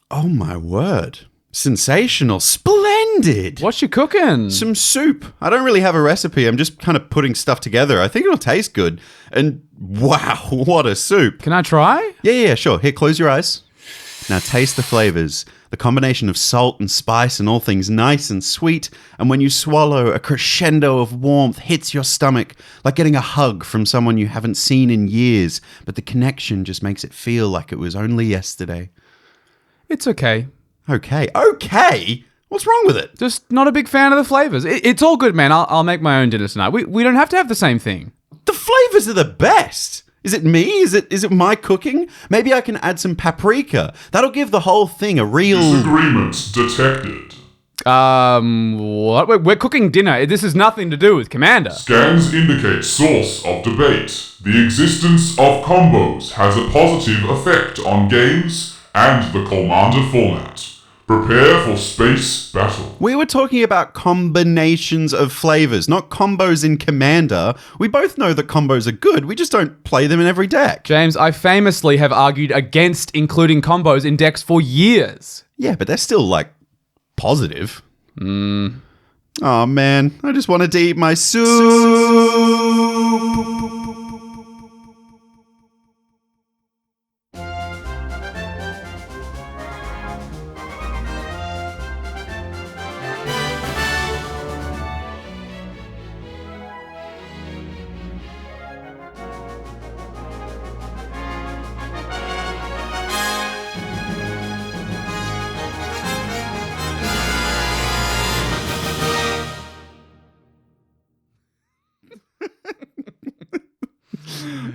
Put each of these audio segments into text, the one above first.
Oh, my word. Sensational. Splendid. What you cooking? Some soup. I don't really have a recipe. I'm just kind of putting stuff together. I think it'll taste good. And wow, what a soup. Can I try? Yeah, sure. Here, close your eyes. Now taste the flavors. The combination of salt and spice and all things nice and sweet. And when you swallow, a crescendo of warmth hits your stomach, like getting a hug from someone you haven't seen in years. But the connection just makes it feel like it was only yesterday. It's okay. Okay? What's wrong with it? Just not a big fan of the flavors. It's all good, man. I'll make my own dinner tonight. We don't have to have the same thing. The flavors are the best. Is it me? Is it my cooking? Maybe I can add some paprika. That'll give the whole thing a real... Disagreement detected. What? We're cooking dinner. This has nothing to do with Commander. Scans indicate source of debate. The existence of combos has a positive effect on games and the Commander format. Prepare for space battle. We were talking about combinations of flavors, not combos in Commander. We both know that combos are good, we just don't play them in every deck. James, I famously have argued against including combos in decks for years. Yeah, but they're still, positive. Oh man, I just wanted to eat my soup.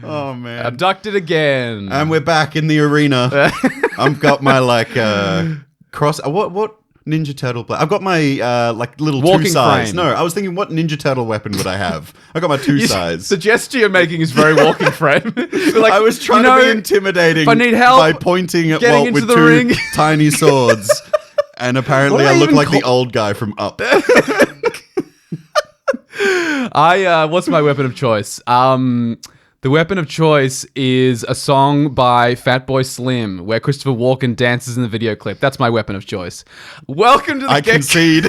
Oh man. Abducted again. And we're back in the arena. I've got my cross what Ninja Turtle I've got my little Walking 2-size. frame. No, I was thinking what Ninja Turtle weapon would I have? I got my 2-size. The gesture you're making is very walking frame. I was trying to be intimidating if I need help by pointing at getting Walt with into the two ring. tiny swords. And apparently I look like the old guy from Up. What's my weapon of choice? The weapon of choice is a song by Fatboy Slim where Christopher Walken dances in the video clip. That's my weapon of choice. Welcome to the concede.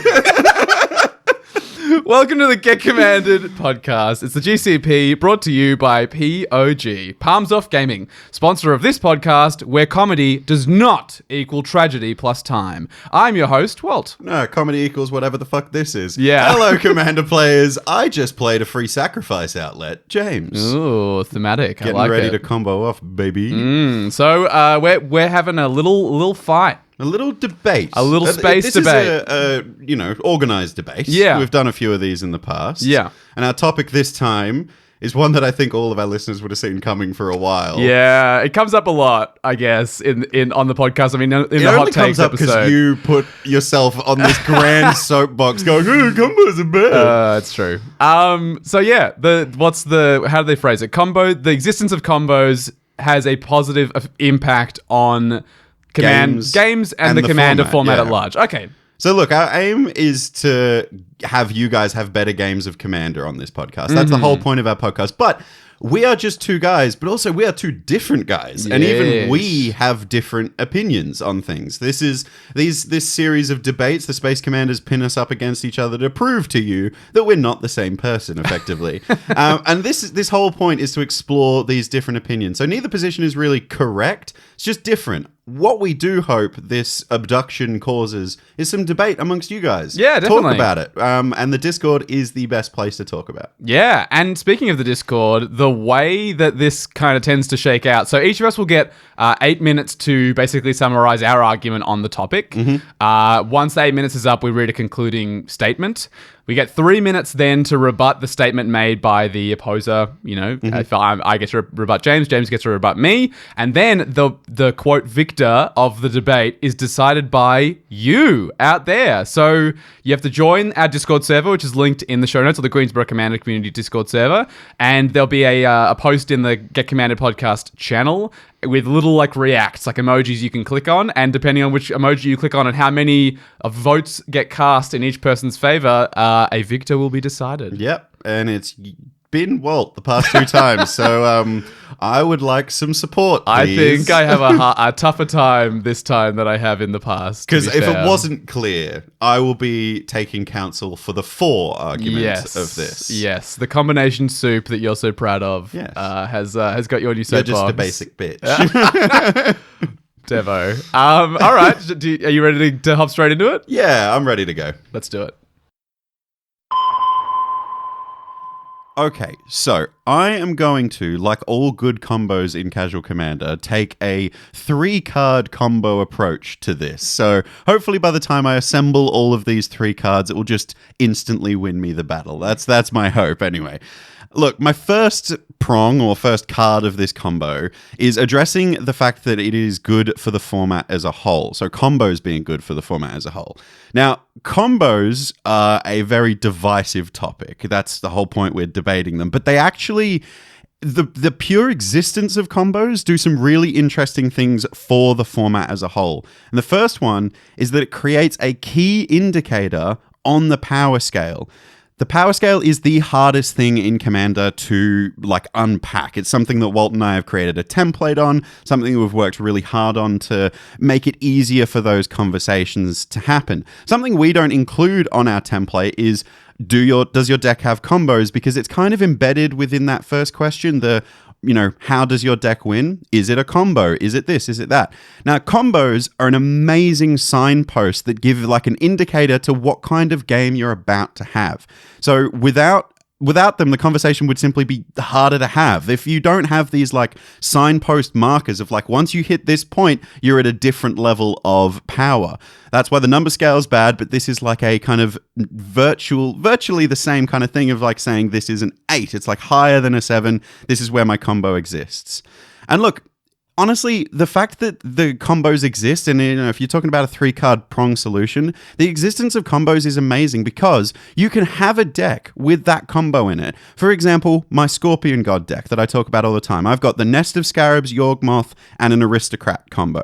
Welcome to the Get Commanded podcast. It's the GCP brought to you by POG, Palms Off Gaming, sponsor of this podcast where comedy does not equal tragedy plus time. I'm your host, Walt. No, comedy equals whatever the fuck this is. Yeah. Hello, Commander players. I just played a free sacrifice outlet, James. Ooh, thematic. Getting I like ready it. to combo off, baby. So we're having a little fight. A little debate. A little space debate. This is a organized debate. Yeah. We've done a few of these in the past. Yeah. And our topic this time is one that I think all of our listeners would have seen coming for a while. Yeah, it comes up a lot, I guess, in on the podcast. I mean, in the Hot Takes comes up episode. because you put yourself on this grand soapbox going, combos are bad. It's true. So yeah, how do they phrase it? The existence of combos has a positive impact on games and the Commander format at large. Okay. So look, our aim is to have you guys have better games of Commander on this podcast. That's the whole point of our podcast. But we are just two guys, but also we are two different guys. Yes. And even we have different opinions on things. This series of debates, the Space Commanders pin us up against each other to prove to you that we're not the same person, effectively. And this whole point is to explore these different opinions. So neither position is really correct. It's just different. What we do hope this abduction causes is some debate amongst you guys. Yeah, definitely. Talk about it. And the Discord is the best place to talk about. Yeah, and speaking of the Discord, the way that this kind of tends to shake out, so each of us will get 8 minutes to basically summarize our argument on the topic. Once the 8 minutes is up, we read a concluding statement. We get 3 minutes then to rebut the statement made by the opposer. If I get to rebut James gets to rebut me. And then the quote victor of the debate is decided by you out there. So you have to join our Discord server, which is linked in the show notes, or the Greensboro Commander Community Discord server. And there'll be a post in the Get Commanded podcast channel with little reacts, emojis you can click on, and depending on which emoji you click on and how many votes get cast in each person's favor, a victor will be decided. Yep, and it's been Walt the past 2 times, so I would like some support, please. I think I have a tougher time this time than I have in the past. Because if it wasn't clear, I will be taking counsel for the for argument of this. Yes, the combination soup that you're so proud of has got your new soapbox. You're just a basic bitch. Devo. All right, are you ready to hop straight into it? Yeah, I'm ready to go. Let's do it. Okay, so I am going to, like all good combos in Casual Commander, take a 3-card combo approach to this. So hopefully by the time I assemble all of these 3 cards, it will just instantly win me the battle. That's my hope anyway. Look, my first prong or first card of this combo is addressing the fact that it is good for the format as a whole. So combos being good for the format as a whole. Now, combos are a very divisive topic. That's the whole point we're debating them. But they actually, the pure existence of combos do some really interesting things for the format as a whole. And the first one is that it creates a key indicator on the power scale. The power scale is the hardest thing in Commander to unpack. It's something that Walt and I have created a template on, something we've worked really hard on to make it easier for those conversations to happen. Something we don't include on our template is does your deck have combos? Because it's kind of embedded within that first question, how does your deck win? Is it a combo? Is it this? Is it that? Now, combos are an amazing signpost that give an indicator to what kind of game you're about to have. So without them, the conversation would simply be harder to have. If you don't have these signpost markers of once you hit this point, you're at a different level of power. That's why the number scale is bad, but this is a kind of virtually the same kind of thing of saying this is an 8. It's higher than a 7. This is where my combo exists. And look, honestly, the fact that the combos exist, and if you're talking about a 3-card prong solution, the existence of combos is amazing because you can have a deck with that combo in it. For example, my Scorpion God deck that I talk about all the time. I've got the Nest of Scarabs, Yawgmoth, and an Aristocrat combo.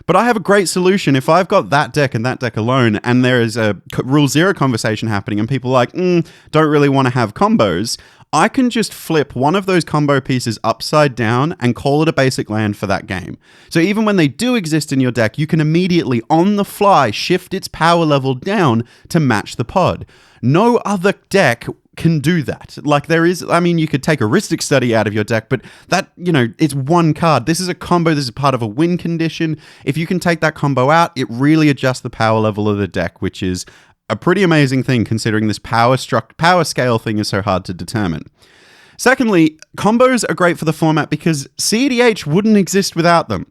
But I have a great solution if I've got that deck and that deck alone, and there is a Rule 0 conversation happening, and people are don't really want to have combos. I can just flip one of those combo pieces upside down and call it a basic land for that game. So even when they do exist in your deck, you can immediately, on the fly, shift its power level down to match the pod. No other deck can do that. You could take a Ristic Study out of your deck, but that, it's one card. This is a combo. This is part of a win condition. If you can take that combo out, it really adjusts the power level of the deck, which is a pretty amazing thing considering this power scale thing is so hard to determine. Secondly, combos are great for the format because CEDH wouldn't exist without them.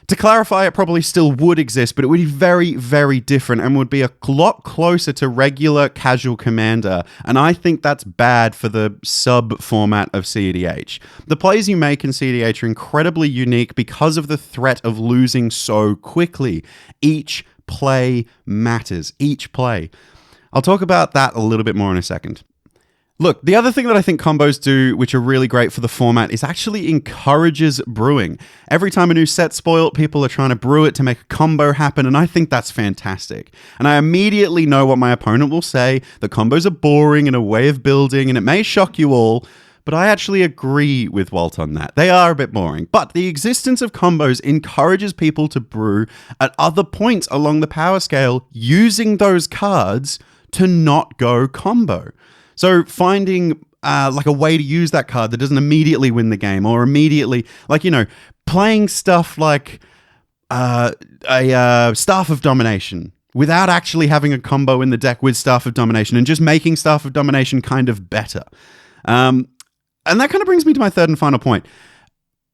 To clarify, it probably still would exist, but it would be very, very different and would be a lot closer to regular Casual Commander, and I think that's bad for the sub-format of CEDH. The plays you make in CEDH are incredibly unique because of the threat of losing so quickly. Each play matters. Each play. I'll talk about that a little bit more in a second. Look, the other thing that I think combos do, which are really great for the format, is actually encourages brewing. Every time a new set's spoiled, people are trying to brew it to make a combo happen, and I think that's fantastic. And I immediately know what my opponent will say, that combos are boring and a way of building, and it may shock you all, but I actually agree with Walt on that. They are a bit boring. But the existence of combos encourages people to brew at other points along the power scale using those cards to not go combo. So finding a way to use that card that doesn't immediately win the game or immediately, playing stuff like a Staff of Domination without actually having a combo in the deck with Staff of Domination and just making Staff of Domination kind of better. And that kind of brings me to my third and final point.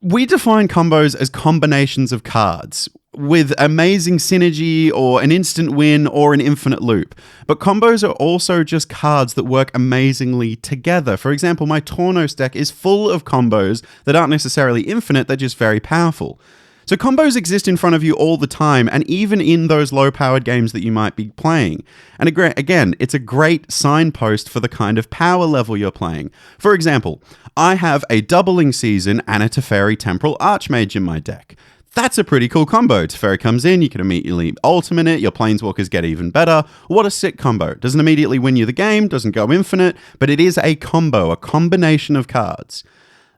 We define combos as combinations of cards with amazing synergy or an instant win or an infinite loop. But combos are also just cards that work amazingly together. For example, my Tornos deck is full of combos that aren't necessarily infinite, they're just very powerful. So combos exist in front of you all the time, and even in those low-powered games that you might be playing. And again, it's a great signpost for the kind of power level you're playing. For example, I have a Doubling Season and a Teferi Temporal Archmage in my deck. That's a pretty cool combo. Teferi comes in, you can immediately ultimate it, your planeswalkers get even better. What a sick combo. Doesn't immediately win you the game, doesn't go infinite, but it is a combo, a combination of cards.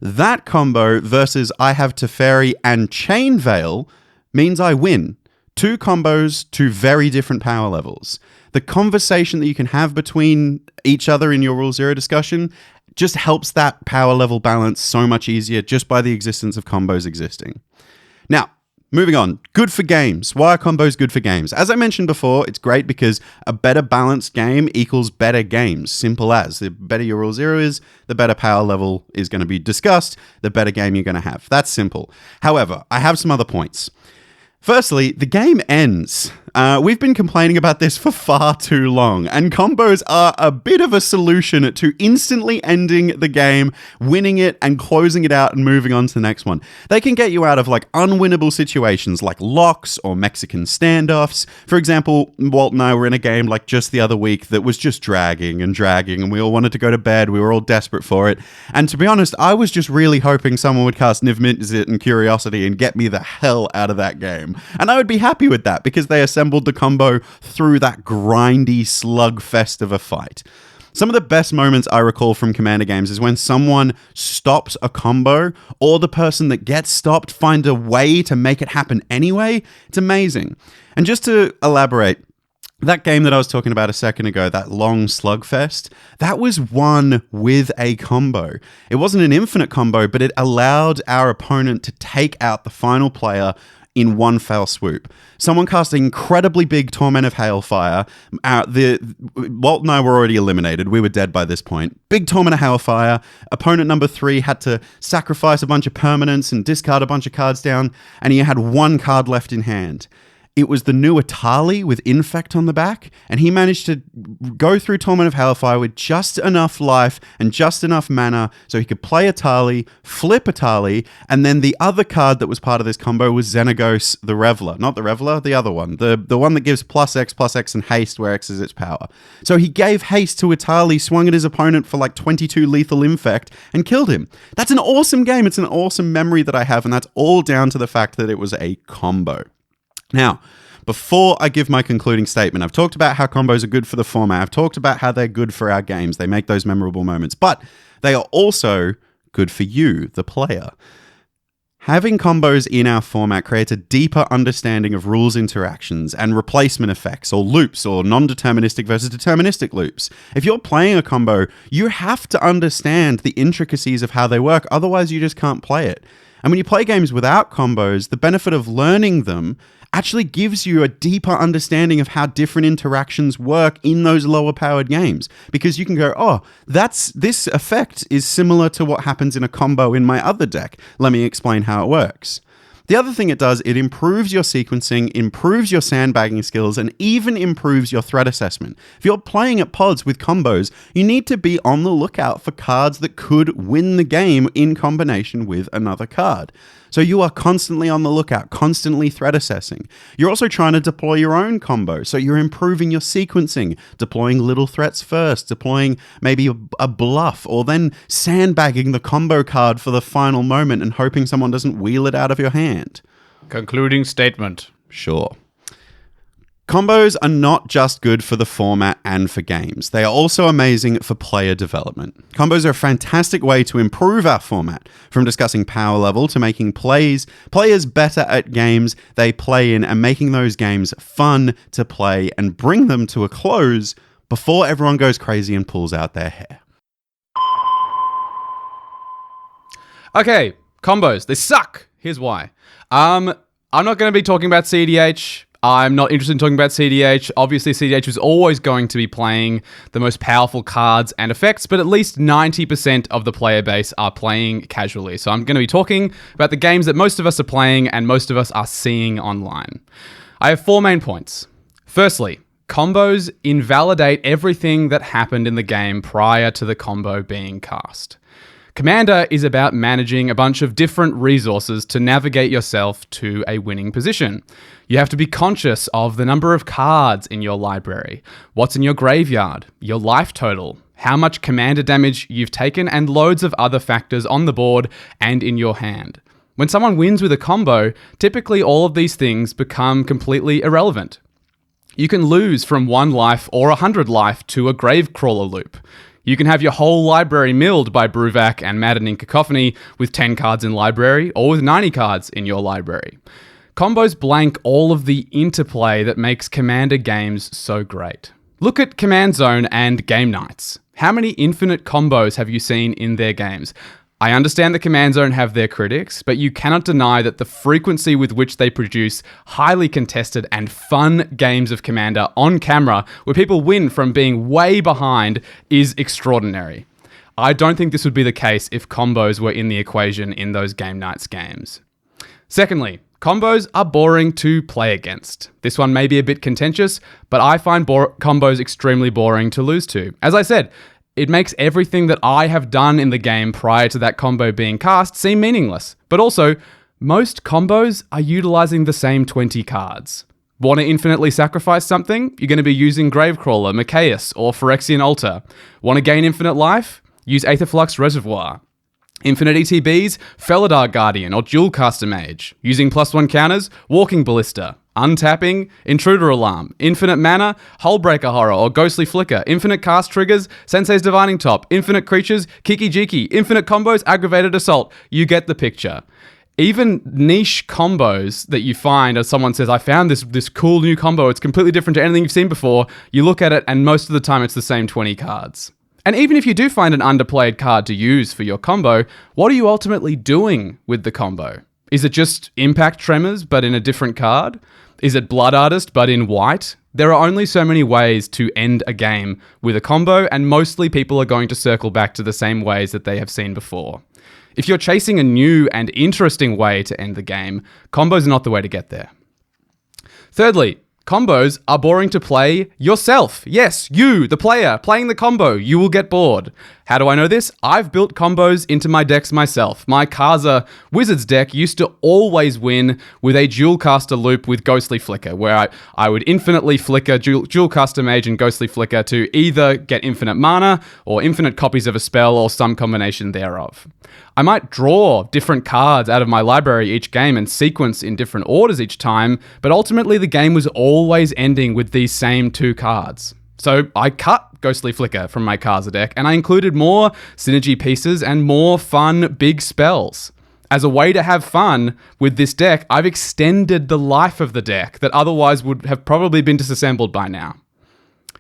That combo versus I have Teferi and Chain Veil means I win. 2 combos, 2 very different power levels. The conversation that you can have between each other in your Rule Zero discussion just helps that power level balance so much easier just by the existence of combos existing. Now, moving on. Good for games. Why are combos good for games? As I mentioned before, it's great because a better balanced game equals better games. Simple as. The better your Rule Zero is, the better power level is going to be discussed, the better game you're going to have. That's simple. However, I have some other points. Firstly, the game ends. We've been complaining about this for far too long, and combos are a bit of a solution to instantly ending the game, winning it, and closing it out and moving on to the next one. They can get you out of like unwinnable situations like locks or Mexican standoffs. For example, Walt and I were in a game like just the other week that was just dragging, and we all wanted to go to bed. We were all desperate for it. And to be honest, I was just really hoping someone would cast Niv Mizzet and Curiosity and get me the hell out of that game. And I would be happy with that because they assembled the combo through that grindy slugfest of a fight. Some of the best moments I recall from Commander games is when someone stops a combo or the person that gets stopped find a way to make it happen anyway. It's amazing. And just to elaborate, that game that I was talking about a second ago, that long slugfest, that was won with a combo. It wasn't an infinite combo, but it allowed our opponent to take out the final player in one fell swoop. Someone cast an incredibly big Torment of Hailfire. Walt and I were already eliminated. We were dead by this point. Big Torment of Hailfire. Opponent number 3 had to sacrifice a bunch of permanents and discard a bunch of cards down, and he had 1 card left in hand. It was the new Atali with Infect on the back, and he managed to go through Torment of Hellfire with just enough life and just enough mana so he could play Atali, flip Atali, and then the other card that was part of this combo was Xenagos the Reveler. Not the Reveler, the other one. The one that gives +X and haste where X is its power. So he gave haste to Atali, swung at his opponent for like 22 lethal Infect, and killed him. That's an awesome game. It's an awesome memory that I have, and that's all down to the fact that it was a combo. Now, before I give my concluding statement, I've talked about how combos are good for the format. I've talked about how they're good for our games. They make those memorable moments, but they are also good for you, the player. Having combos in our format creates a deeper understanding of rules interactions and replacement effects or loops or non-deterministic versus deterministic loops. If you're playing a combo, you have to understand the intricacies of how they work. Otherwise, you just can't play it. And when you play games without combos, the benefit of learning them actually gives you a deeper understanding of how different interactions work in those lower powered games. Because you can go, oh, this effect is similar to what happens in a combo in my other deck. Let me explain how it works. The other thing it does, it improves your sequencing, improves your sandbagging skills, and even improves your threat assessment. If you're playing at pods with combos, you need to be on the lookout for cards that could win the game in combination with another card. So you are constantly on the lookout, constantly threat assessing. You're also trying to deploy your own combo, so you're improving your sequencing, deploying little threats first, deploying maybe a bluff, or then sandbagging the combo card for the final moment and hoping someone doesn't wheel it out of your hand. Concluding statement. Sure. Combos are not just good for the format and for games. They are also amazing for player development. Combos are a fantastic way to improve our format, from discussing power level to making players better at games they play in and making those games fun to play and bring them to a close before everyone goes crazy and pulls out their hair. Okay, combos. They suck. Here's why. I'm not going to be talking about CDH. I'm not interested in talking about CDH. Obviously, CDH was always going to be playing the most powerful cards and effects, but at least 90% of the player base are playing casually. So I'm going to be talking about the games that most of us are playing and most of us are seeing online. I have 4 main points. Firstly, combos invalidate everything that happened in the game prior to the combo being cast. Commander is about managing a bunch of different resources to navigate yourself to a winning position. You have to be conscious of the number of cards in your library, what's in your graveyard, your life total, how much commander damage you've taken, and loads of other factors on the board and in your hand. When someone wins with a combo, typically all of these things become completely irrelevant. You can lose from 1 life or 100 life to a Gravecrawler loop. You can have your whole library milled by Bruvac and Maddening Cacophony with 10 cards in library or with 90 cards in your library. Combos blank all of the interplay that makes Commander games so great. Look at Command Zone and Game Nights. How many infinite combos have you seen in their games? I understand the Command Zone have their critics, but you cannot deny that the frequency with which they produce highly contested and fun games of Commander on camera, where people win from being way behind, is extraordinary. I don't think this would be the case if combos were in the equation in those Game Nights games. Secondly, combos are boring to play against. This one may be a bit contentious, but I find combos extremely boring to lose to. As I said, it makes everything that I have done in the game prior to that combo being cast seem meaningless. But also, most combos are utilizing the same 20 cards. Want to infinitely sacrifice something? You're going to be using Gravecrawler, Machias, or Phyrexian Altar. Want to gain infinite life? Use Aetherflux Reservoir. Infinite ETBs, Felidar Guardian or Dualcaster Mage. Using +1 counters, Walking Ballista. Untapping, Intruder Alarm. Infinite Mana, Hullbreaker Horror or Ghostly Flicker. Infinite cast triggers, Sensei's Divining Top. Infinite creatures, Kiki Jiki. Infinite combos, Aggravated Assault. You get the picture. Even niche combos that you find, as someone says, I found this cool new combo, it's completely different to anything you've seen before, you look at it and most of the time it's the same 20 cards. And even if you do find an underplayed card to use for your combo, what are you ultimately doing with the combo? Is it just Impact Tremors, but in a different card? Is it Blood Artist, but in white? There are only so many ways to end a game with a combo, and mostly people are going to circle back to the same ways that they have seen before. If you're chasing a new and interesting way to end the game, combos are not the way to get there. Thirdly, combos are boring to play yourself. Yes, you, the player, playing the combo, you will get bored. How do I know this? I've built combos into my decks myself. My Kaza Wizards deck used to always win with a Dualcaster loop with Ghostly Flicker, where I would infinitely flicker Dualcaster Mage and Ghostly Flicker to either get infinite mana or infinite copies of a spell or some combination thereof. I might draw different cards out of my library each game and sequence in different orders each time, but ultimately the game was always ending with these same 2 cards. So I cut Ghostly Flicker from my Kaza deck and I included more synergy pieces and more fun big spells. As a way to have fun with this deck, I've extended the life of the deck that otherwise would have probably been disassembled by now.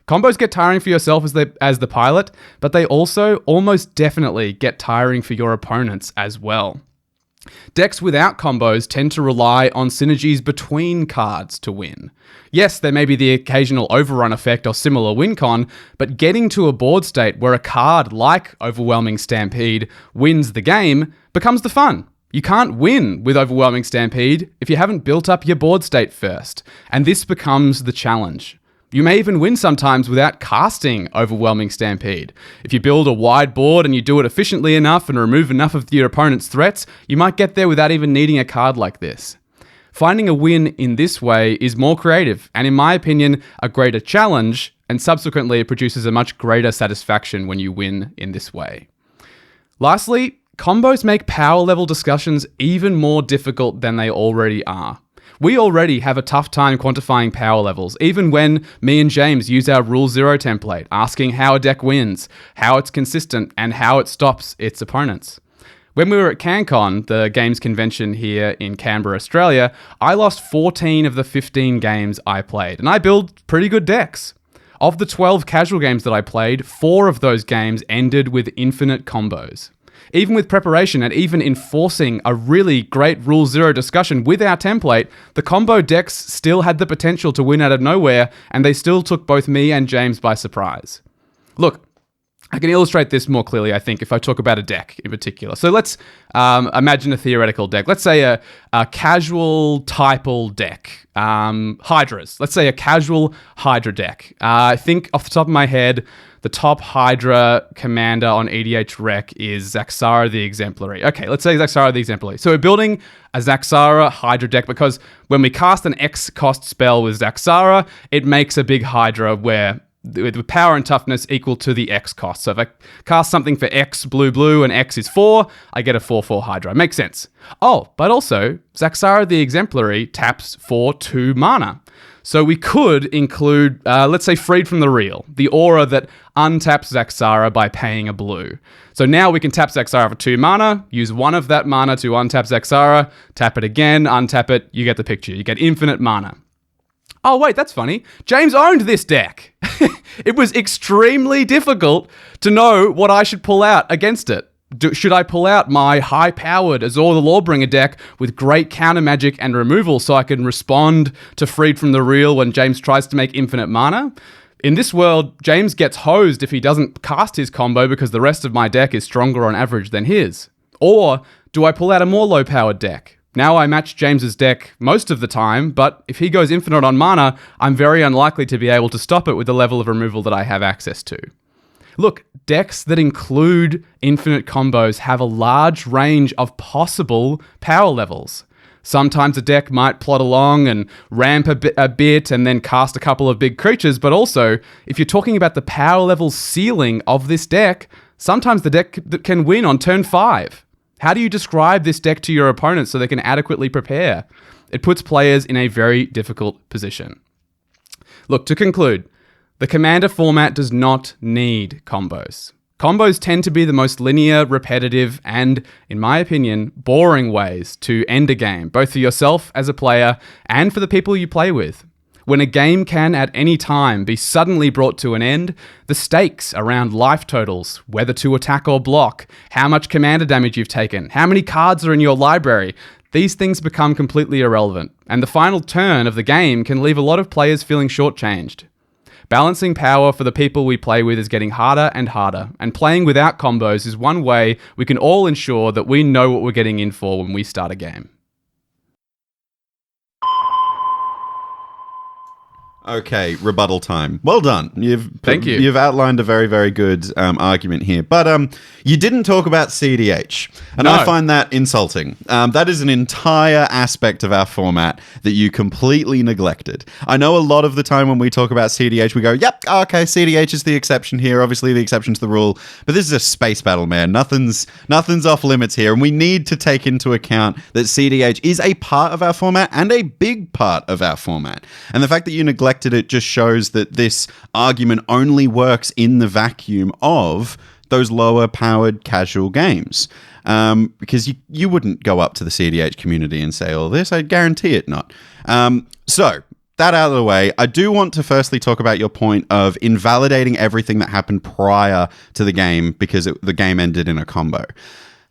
Combos get tiring for yourself as the pilot, but they also almost definitely get tiring for your opponents as well. Decks without combos tend to rely on synergies between cards to win. Yes, there may be the occasional overrun effect or similar win con, but getting to a board state where a card like Overwhelming Stampede wins the game becomes the fun. You can't win with Overwhelming Stampede if you haven't built up your board state first, and this becomes the challenge. You may even win sometimes without casting Overwhelming Stampede. If you build a wide board and you do it efficiently enough and remove enough of your opponent's threats, you might get there without even needing a card like this. Finding a win in this way is more creative, and in my opinion, a greater challenge, and subsequently it produces a much greater satisfaction when you win in this way. Lastly, combos make power level discussions even more difficult than they already are. We already have a tough time quantifying power levels, even when me and James use our Rule 0 template, asking how a deck wins, how it's consistent, and how it stops its opponents. When we were at CanCon, the games convention here in Canberra, Australia, I lost 14 of the 15 games I played, and I build pretty good decks. Of the 12 casual games that I played, 4 of those games ended with infinite combos. Even with preparation and even enforcing a really great Rule 0 discussion with our template, the combo decks still had the potential to win out of nowhere, and they still took both me and James by surprise. Look, I can illustrate this more clearly, I think, if I talk about a deck in particular. So let's imagine a theoretical deck. Let's say a casual typal deck. Hydras. Let's say a casual Hydra deck. I think off the top of my head, the top Hydra commander on EDH Rec is Zaxara the Exemplary. Okay, let's say Zaxara the Exemplary. So we're building a Zaxara Hydra deck because when we cast an X cost spell with Zaxara, it makes a big Hydra where with power and toughness equal to the X cost. So if I cast something for X blue and X is 4, I get a 4/4 Hydra. Makes sense. Oh, but also Zaxara the Exemplary taps for 2 mana. So we could include, let's say, Freed from the Real, the aura that untaps Zaxara by paying a blue. So now we can tap Zaxara for 2 mana, use 1 of that mana to untap Zaxara, tap it again, untap it, you get the picture. You get infinite mana. Oh, wait, that's funny. James owned this deck. It was extremely difficult to know what I should pull out against it. Should I pull out my high-powered Azor the Lawbringer deck with great counter magic and removal so I can respond to Freed from the Real when James tries to make infinite mana? In this world, James gets hosed if he doesn't cast his combo because the rest of my deck is stronger on average than his. Or do I pull out a more low-powered deck? Now I match James's deck most of the time, but if he goes infinite on mana, I'm very unlikely to be able to stop it with the level of removal that I have access to. Look, decks that include infinite combos have a large range of possible power levels. Sometimes a deck might plod along and ramp a bit and then cast a couple of big creatures, but also, if you're talking about the power level ceiling of this deck, sometimes the deck can win on turn 5. How do you describe this deck to your opponents so they can adequately prepare? It puts players in a very difficult position. Look, to conclude, the Commander format does not need combos. Combos tend to be the most linear, repetitive, and, in my opinion, boring ways to end a game, both for yourself as a player and for the people you play with. When a game can at any time be suddenly brought to an end, the stakes around life totals, whether to attack or block, how much commander damage you've taken, how many cards are in your library, these things become completely irrelevant, and the final turn of the game can leave a lot of players feeling shortchanged. Balancing power for the people we play with is getting harder and harder, and playing without combos is one way we can all ensure that we know what we're getting in for when we start a game. Okay, rebuttal time. Well done. Thank you. You've outlined a very, very good argument here. But you didn't talk about CDH, and No. I find that insulting. That is an entire aspect of our format that you completely neglected. I know a lot of the time when we talk about CDH, we go, yep, okay, CDH is the exception here, obviously the exception to the rule, but this is a space battle, man. Nothing's off limits here, and we need to take into account that CDH is a part of our format and a big part of our format. And the fact that you neglected it just shows that this argument only works in the vacuum of those lower powered casual games. Because you wouldn't go up to the CDH community and say all this. I guarantee it not. So that out of the way, I do want to firstly talk about your point of invalidating everything that happened prior to the game because the game ended in a combo.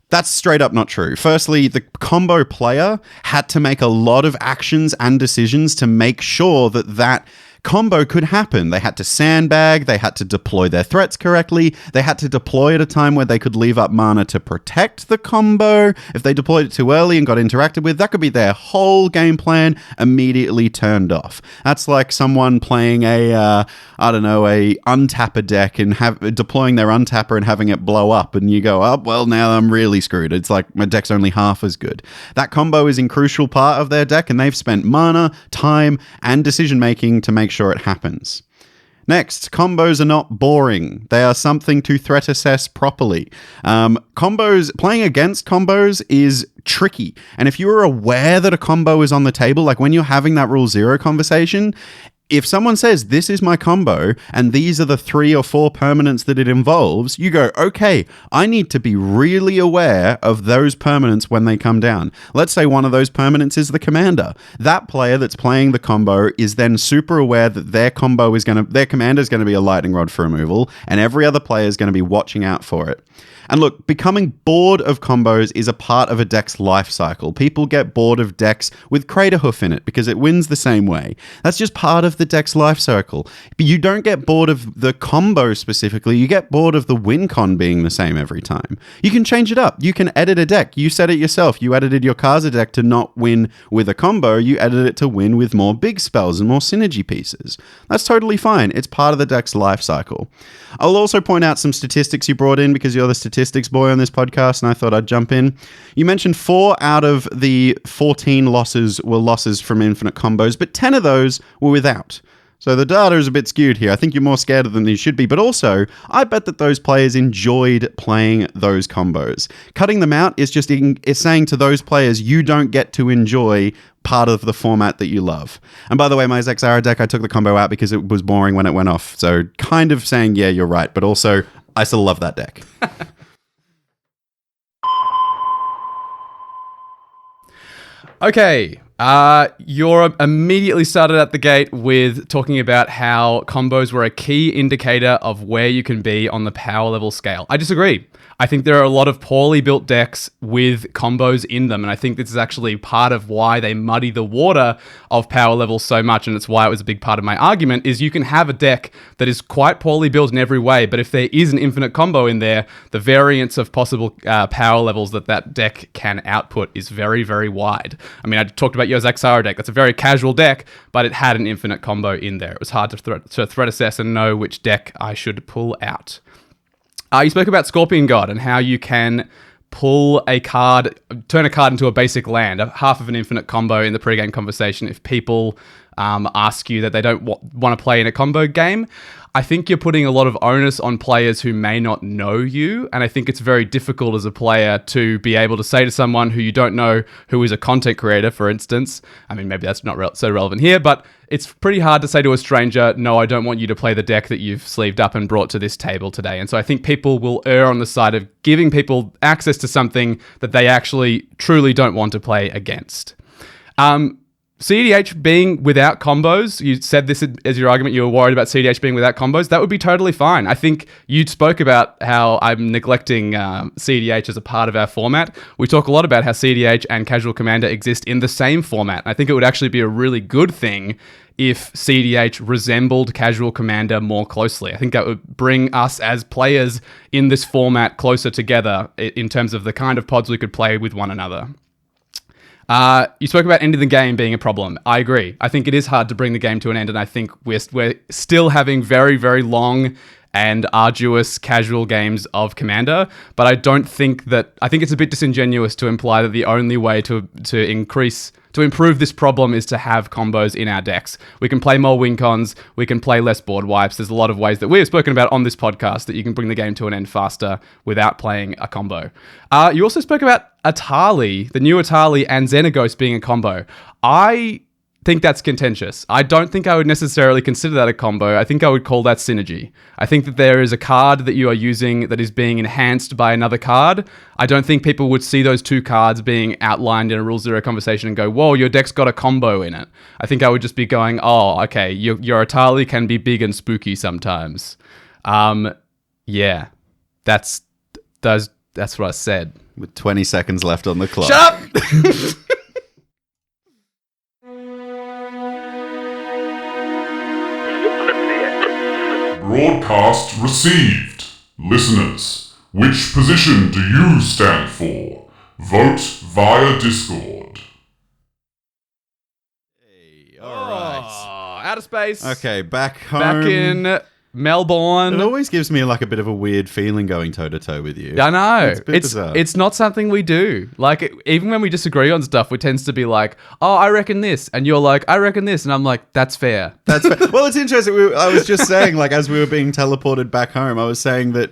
That's straight up not true. Firstly, the combo player had to make a lot of actions and decisions to make sure that combo could happen. They had to sandbag, they had to deploy their threats correctly, they had to deploy at a time where they could leave up mana to protect the combo. If they deployed it too early and got interacted with, that could be their whole game plan immediately turned off. That's like someone playing a untapper deck and deploying their untapper and having it blow up, and you go, oh, well, now I'm really screwed. It's like my deck's only half as good. That combo is a crucial part of their deck, and they've spent mana, time, and decision-making to make sure it happens. Next, combos are not boring. They are something to threat assess properly. Playing against combos is tricky. And if you are aware that a combo is on the table, like when you're having that rule 0 conversation, if someone says, this is my combo, and these are the 3 or 4 permanents that it involves, you go, okay, I need to be really aware of those permanents when they come down. Let's say one of those permanents is the commander. That player that's playing the combo is then super aware that their commander is going to be a lightning rod for removal, and every other player is going to be watching out for it. And look, becoming bored of combos is a part of a deck's life cycle. People get bored of decks with Craterhoof in it because it wins the same way. That's just part of the deck's life cycle. But you don't get bored of the combo specifically. You get bored of the win con being the same every time. You can change it up. You can edit a deck. You said it yourself. You edited your Kaza deck to not win with a combo. You edited it to win with more big spells and more synergy pieces. That's totally fine. It's part of the deck's life cycle. I'll also point out some statistics you brought in because you're the statistics boy on this podcast, and I thought I'd jump in. You mentioned 4 out of the 14 losses were losses from infinite combos, but 10 of those were without. So the data is a bit skewed here. I think you're more scared of them than you should be. But also, I bet that those players enjoyed playing those combos. Cutting them out is just it's saying to those players, you don't get to enjoy part of the format that you love. And by the way, my Zaxara deck, I took the combo out because it was boring when it went off. So kind of saying, yeah, you're right. But also, I still love that deck. Okay, you're immediately started at the gate with talking about how combos were a key indicator of where you can be on the power level scale. I disagree. I think there are a lot of poorly built decks with combos in them, and I think this is actually part of why they muddy the water of power levels so much, and it's why it was a big part of my argument, is you can have a deck that is quite poorly built in every way, but if there is an infinite combo in there, the variance of possible power levels that deck can output is very, very wide. I mean, I talked about your Zaxara deck. That's a very casual deck, but it had an infinite combo in there. It was hard to threat assess and know which deck I should pull out. You spoke about Scorpion God and how you can pull a card, turn a card into a basic land, half of an infinite combo in the pregame conversation if people ask you that they don't want to play in a combo game. I think you're putting a lot of onus on players who may not know you, and I think it's very difficult as a player to be able to say to someone who you don't know, who is a content creator, for instance. I mean, maybe that's not so relevant here, but it's pretty hard to say to a stranger, no, I don't want you to play the deck that you've sleeved up and brought to this table today. And so I think people will err on the side of giving people access to something that they actually truly don't want to play against. CDH being without combos, you said this as your argument, you were worried about CDH being without combos, that would be totally fine. I think you spoke about how I'm neglecting CDH as a part of our format. We talk a lot about how CDH and Casual Commander exist in the same format. I think it would actually be a really good thing if CDH resembled Casual Commander more closely. I think that would bring us as players in this format closer together in terms of the kind of pods we could play with one another. You spoke about ending the game being a problem. I agree. I think it is hard to bring the game to an end, and I think we're still having very, very long and arduous casual games of Commander, but I think it's a bit disingenuous to imply that the only way to improve this problem is to have combos in our decks. We can play more win cons, we can play less board wipes. There's a lot of ways that we have spoken about on this podcast that you can bring the game to an end faster without playing a combo. You also spoke about Atali, the new Atali, and Xenaghost being a combo. I think that's contentious. I don't think I would necessarily consider that a combo. I think I would call that synergy. I think that there is a card that you are using that is being enhanced by another card. I don't think people would see those two cards being outlined in a Rule Zero conversation and go, whoa, your deck's got a combo in it. I think I would just be going, oh, okay, your Atali can be big and spooky sometimes. Yeah, that's what I said. With 20 seconds left on the clock. Shut up! Broadcast received. Listeners, which position do you stand for? Vote via Discord. Hey, all right. Oh, out of space. Okay, back home. Back in Melbourne. It always gives me like a bit of a weird feeling going toe to toe with you. I know. It's a bit bizarre. It's not something we do. Like, even when we disagree on stuff, we tends to be like, oh, I reckon this. And you're like, I reckon this. And I'm like, that's fair. That's fair. Well, it's interesting. I was just saying, like, as we were being teleported back home, I was saying that,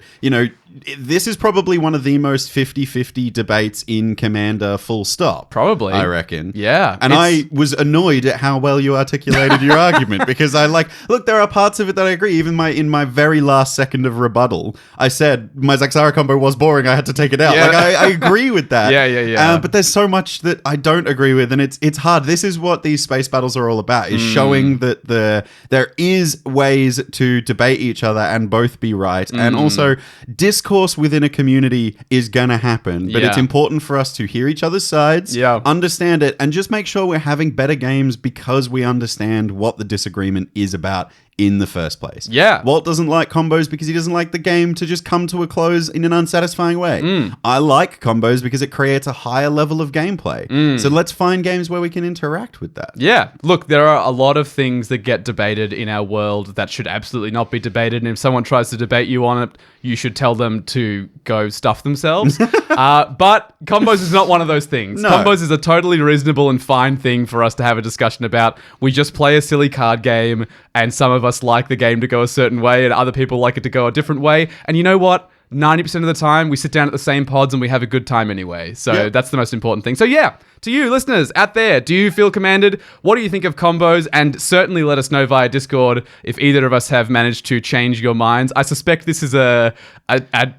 this is probably one of the most 50-50 debates in Commander, full stop. Probably. I reckon. Yeah. And I was annoyed at how well you articulated your argument, because look, there are parts of it that I agree. Even in my very last second of rebuttal, I said my Zaxara combo was boring. I had to take it out. Yeah. Like, I agree with that. Yeah. But there's so much that I don't agree with, and it's hard. This is what these space battles are all about, is showing that there is ways to debate each other and both be right. And also, discourse within a community is gonna happen, but it's important for us to hear each other's sides, understand it, and just make sure we're having better games because we understand what the disagreement is about in the first place. Yeah. Walt doesn't like combos because he doesn't like the game to just come to a close in an unsatisfying way. I like combos because it creates a higher level of gameplay. So let's find games where we can interact with that. Yeah. Look, there are a lot of things that get debated in our world that should absolutely not be debated. And if someone tries to debate you on it, you should tell them to go stuff themselves. But combos is not one of those things. No. Combos is a totally reasonable and fine thing for us to have a discussion about. We just play a silly card game, and some of us like the game to go a certain way, and other people like it to go a different way. And you know what? 90% of the time, we sit down at the same pods and we have a good time anyway. So that's the most important thing. So yeah, to you listeners out there, do you feel commanded? What do you think of combos? And certainly let us know via Discord if either of us have managed to change your minds. I suspect this is a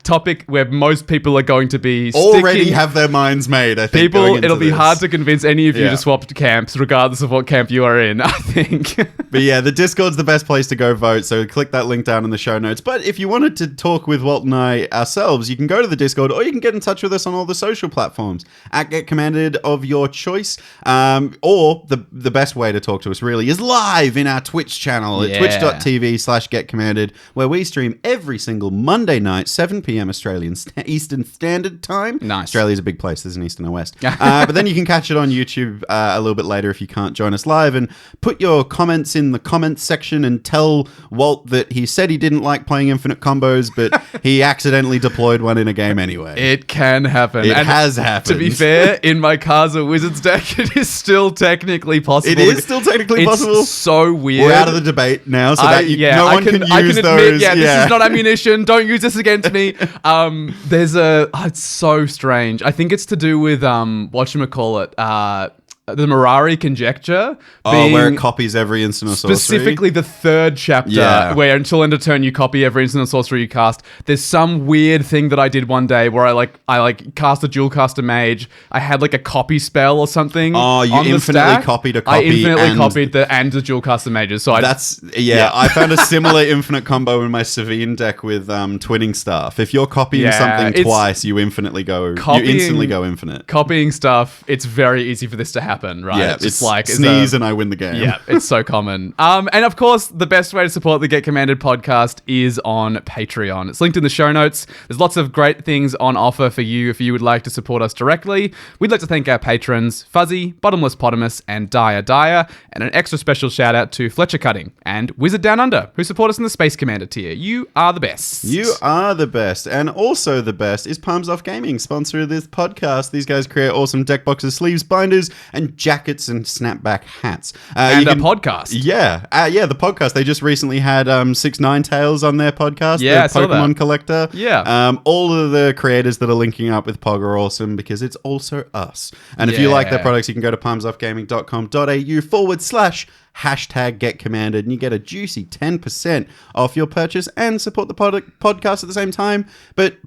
topic where most people are going to be already have their minds made, I think. It'll be hard to convince any of you to swap camps, regardless of what camp you are in, I think. But yeah, the Discord's the best place to go vote, so click that link down in the show notes. But if you wanted to talk with Walt and I ourselves, you can go to the Discord, or you can get in touch with us on all the social platforms at Get Commanded of your choice. Or the best way to talk to us really is live in our Twitch channel at twitch.tv/getcommanded, where we stream every single Monday night, 7 p.m. Australian Eastern Standard Time. Nice. Australia's a big place. There's an East and a West. But then you can catch it on YouTube a little bit later if you can't join us live, and put your comments in the comments section and tell Walt that he said he didn't like playing infinite combos, but he accidentally deployed one in a game anyway. It can happen. It has happened. To be fair, in my Karza Wizards deck, it is still technically possible. It is still technically possible. It's so weird. We're out of the debate now, so that no one can use admit, those. Yeah, this is not ammunition. Don't use this against me. It's so strange. I think it's to do with whatchamacallit, the Mirari conjecture. Where it copies every instant or sorcery. Specifically the third chapter, where until end of turn you copy every instant or sorcery you cast. There's some weird thing that I did one day where I cast a dual caster mage. I had like a copy spell or something. Oh, you infinitely copied a copy. I infinitely copied the dual caster mages. So I found a similar infinite combo in my Savine deck with Twinning Staff. If you're copying something twice, you instantly go infinite. Copying stuff, it's very easy for this to happen. Right? Yeah, it's like sneeze and I win the game. Yeah, it's so common. And of course, the best way to support the Get Commanded podcast is on Patreon. It's linked in the show notes. There's lots of great things on offer for you if you would like to support us directly. We'd like to thank our patrons, Fuzzy, Bottomless Potamus, and Dire, and an extra special shout out to Fletcher Cutting and Wizard Down Under, who support us in the Space Commander tier. You are the best. You are the best. And also the best is Palms Off Gaming, sponsor of this podcast. These guys create awesome deck boxes, sleeves, binders, and jackets and snapback hats. And a podcast. Yeah. The podcast. They just recently had 6 Ninetales on their podcast. Yeah, the Pokemon Collector. Yeah. All of the creators that are linking up with Pog are awesome because it's also us. And if you like their products, you can go to palmsoffgaming.com.au/# Get Commanded, and you get a juicy 10% off your purchase and support the podcast at the same time. But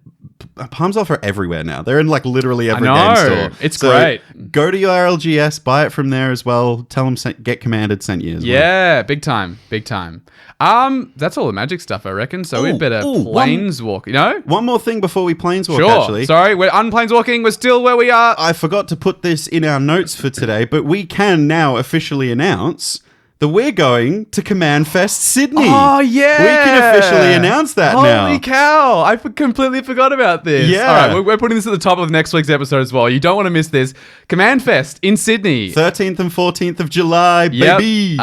Palms Off are everywhere now. They're in like literally every game store. It's great. Go to your RLGS, buy it from there as well. Tell them Get Commanded sent you as well. Yeah, big time. That's all the magic stuff, I reckon. So we'd better planeswalk, you know? One more thing before we planeswalk, actually. Sorry, we're unplaneswalking. We're still where we are. I forgot to put this in our notes for today, but we can now officially announce that we're going to Command Fest Sydney. Oh, yeah. We can officially announce that now. Holy cow. I completely forgot about this. Yeah. All right, we're putting this at the top of next week's episode as well. You don't want to miss this. Command Fest in Sydney. 13th and 14th of July, baby.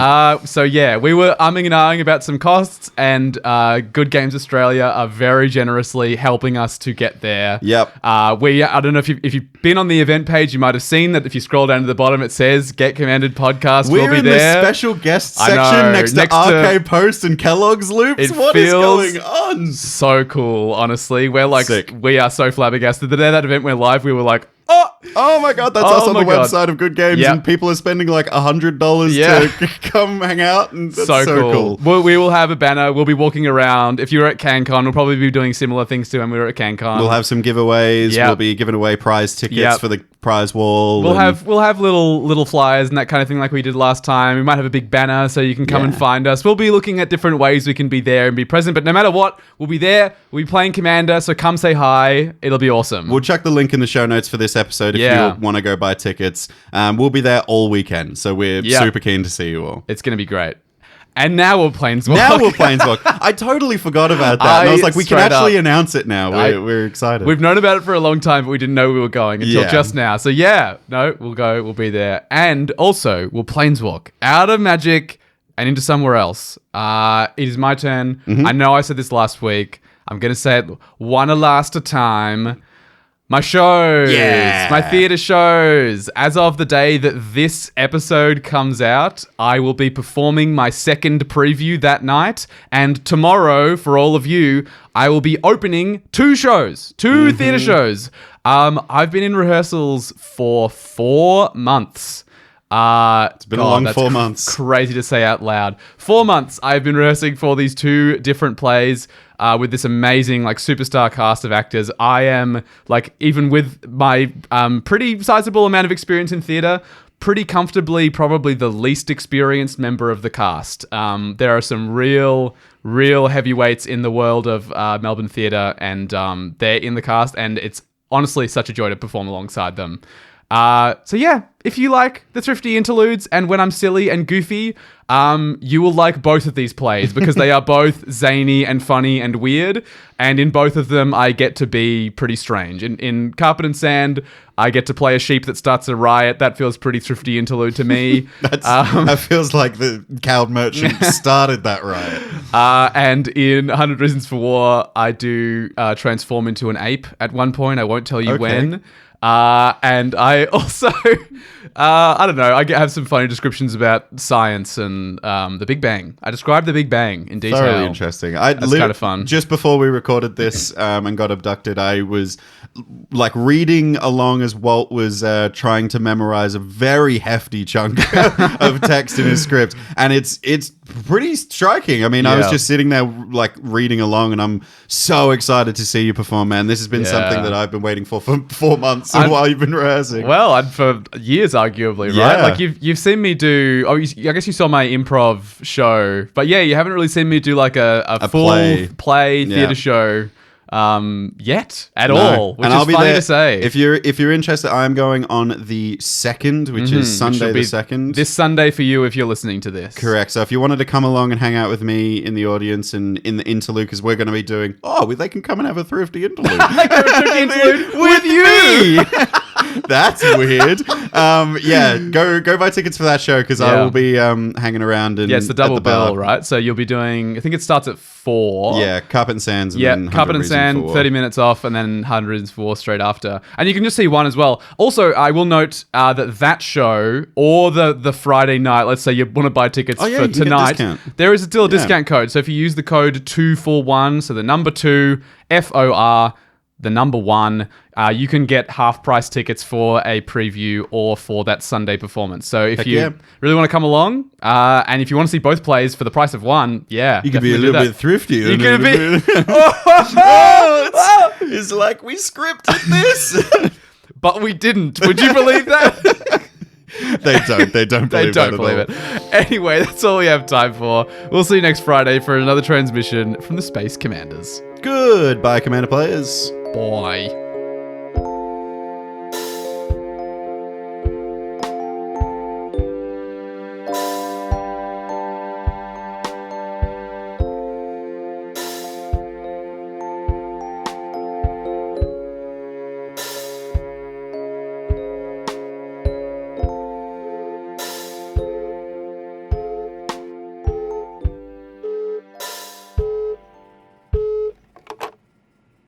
So, yeah, we were umming and ahhing about some costs, and Good Games Australia are very generously helping us to get there. Yep. I don't know if you've been on the event page, you might have seen that if you scroll down to the bottom, it says Get Commanded Podcast will be there. We're in the special guest section next to RK Post and Kellogg's Loops. What is going on? So cool, honestly. We're like, sick. We are so flabbergasted. The day that event went live, we were like, oh my god, that's us on the website of Good Games, and people are spending like $100 to come hang out, and that's so cool. We will have a banner. We'll be walking around. If you're at CanCon, we'll probably be doing similar things to when we were at CanCon. We'll have some giveaways. We'll be giving away prize tickets for the prize wall. We'll have little flyers and that kind of thing like we did last time. We might have a big banner so you can come and find us. We'll be looking at different ways we can be there and be present, but no matter what, we'll be there. We'll be playing Commander, so come say hi. It'll be awesome. We'll chuck the link in the show notes for this episode if you want to go buy tickets. We'll be there all weekend, so we're super keen to see you all. It's going to be great. And now we'll planeswalk. Now we'll planeswalk. I totally forgot about that. And I was like, we can actually announce it now. We're excited. We've known about it for a long time, but we didn't know we were going until just now. So we'll go. We'll be there. And also, we'll planeswalk out of Magic and into somewhere else. It is my turn. I know I said this last week. I'm going to say it one last time. My shows, my theatre shows. As of the day that this episode comes out, I will be performing my second preview that night. And tomorrow, for all of you, I will be opening two theatre shows. I've been in rehearsals for 4 months. It's been a long 4 months. Crazy to say out loud. 4 months I've been rehearsing for these two different plays with this amazing superstar cast of actors. I am even with my pretty sizable amount of experience in theatre, pretty comfortably probably the least experienced member of the cast. There are some real heavyweights in the world of Melbourne theatre, and they're in the cast, and it's honestly such a joy to perform alongside them. If you like the thrifty interludes and when I'm silly and goofy, you will like both of these plays because they are both zany and funny and weird. And in both of them, I get to be pretty strange. In Carpet and Sand, I get to play a sheep that starts a riot. That feels pretty thrifty interlude to me. That feels like the cowed merchant started that riot. And in 100 Reasons for War, I do transform into an ape at one point. I won't tell you when. And I also, I don't know, I have some funny descriptions about science and the Big Bang. I described the Big Bang in detail. Thoroughly interesting. That's kind of fun. Just before we recorded this and got abducted, I was reading along as Walt was trying to memorize a very hefty chunk of text in his script. And it's pretty striking. I mean, I was just sitting there reading along, and I'm so excited to see you perform, man. This has been something that I've been waiting for 4 months while you've been rehearsing. Well, for years, arguably, right? You've seen me do. I guess you saw my improv show, but you haven't really seen me do a full play theatre show. Yet at all, which is funny to say. If you're interested, I'm going on the 2nd, which is Sunday the 2nd. This Sunday for you if you're listening to this. Correct. So if you wanted to come along and hang out with me in the audience and in the interlude, because we're going to be doing, they can come and have a thrifty interlude. with you. That's weird. Go buy tickets for that show because I will be hanging around. It's the double bill, right? So you'll be doing, I think it starts at 4. Yeah, Carpet and Sands. Carpet and Sand, 30 minutes off, and then 104 straight after. And you can just see one as well. Also, I will note that show or the Friday night, let's say you want to buy tickets for tonight, there is still a discount code. So if you use the code 241, so the number 2, FOR, the number 1, you can get half price tickets for a preview or for that Sunday performance. So if you really want to come along, and if you want to see both plays for the price of one, you could be a little bit thrifty. You could be. It's like we scripted this, but we didn't. Would you believe that? They don't believe it. Anyway, that's all we have time for. We'll see you next Friday for another transmission from the Space Commanders. Goodbye, Commander players. Bye.